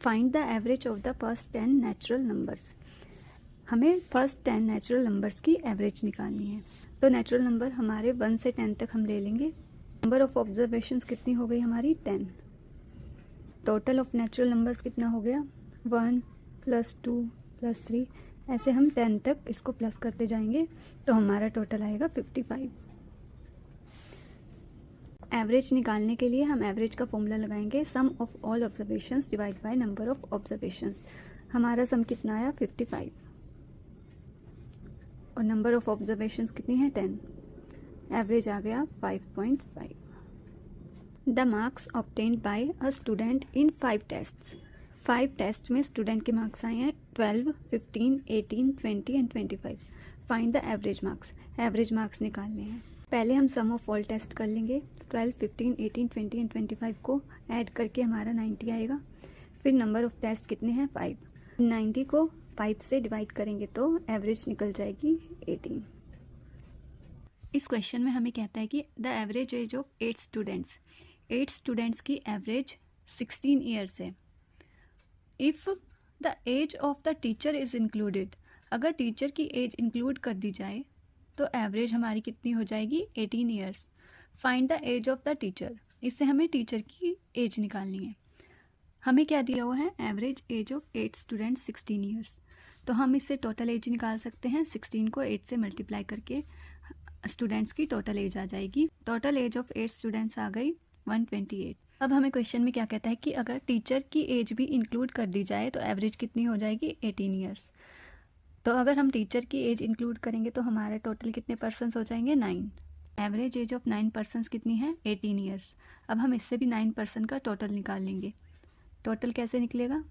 Find the average of the first 10 natural numbers. हमें first 10 natural numbers की average निकालनी है। तो नेचुरल नंबर हमारे 1 से 10 तक हम ले लेंगे। नंबर ऑफ ऑब्जर्वेशंस कितनी हो गई हमारी 10। टोटल ऑफ नेचुरल नंबर्स कितना हो गया 1 + 2 + 3, ऐसे हम 10 तक इसको प्लस करते जाएंगे तो हमारा टोटल आएगा 55। एवरेज निकालने के लिए हम एवरेज का फॉर्मूला लगाएंगे sum of all observations divide by number of observations. हमारा सम कितना आया 55 और नंबर ऑफ ऑब्जर्वेशंस कितनी है 10। एवरेज आ गया 5.5। The marks obtained by a student in 5 tests. 5 test में स्टूडेंट के मार्क्स आए हैं 12, 15, 18, 20 and 25। Find the average marks. Average marks निकालने हैं। पहले हम सम ऑफ ऑल टेस्ट कर लेंगे। 12, 15, 18, 20 एंड 25 को ऐड करके हमारा 90 आएगा। फिर नंबर ऑफ टेस्ट कितने हैं 5। 90 को 5 से डिवाइड करेंगे तो एवरेज निकल जाएगी 18। इस क्वेश्चन में हमें कहता है कि the average age of 8 students. 8 students की एवरेज 16 ईयर्स है। If the age of the teacher is included, अगर टीचर की एज इंक्लूड कर दी जाए तो एवरेज हमारी कितनी हो जाएगी 18 years. Find the age of the teacher. इससे हमें टीचर की एज निकालनी है। हमें क्या दिया हुआ है average age of 8 students 16 years. तो हम इससे टोटल एज निकाल सकते हैं। 16 को 8 से मल्टीप्लाई करके स्टूडेंट्स की टोटल एज आ जाएगी। टोटल एज ऑफ 8 स्टूडेंट्स आ गई 128। अब हमें क्वेश्चन में क्या कहता है कि अगर टीचर की एज भी इंक्लूड कर दी जाए तो एवरेज कितनी हो जाएगी 18 ईयर्स। तो अगर हम टीचर की एज इंक्लूड करेंगे तो हमारे टोटल कितने पर्सन्स हो जाएंगे 9। एवरेज एज ऑफ 9 पर्सन्स कितनी है 18 ईयर्स। अब हम इससे भी 9 पर्सन का टोटल निकाल लेंगे। टोटल कैसे निकलेगा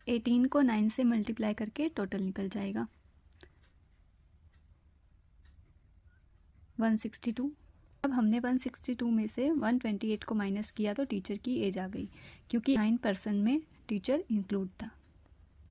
18 को 9 से मल्टीप्लाई करके टोटल निकल जाएगा 162। अब हमने 162 में से 128 को माइनस किया तो टीचर की एज आ गई क्योंकि 9 पर्सन में टीचर इंक्लूड था।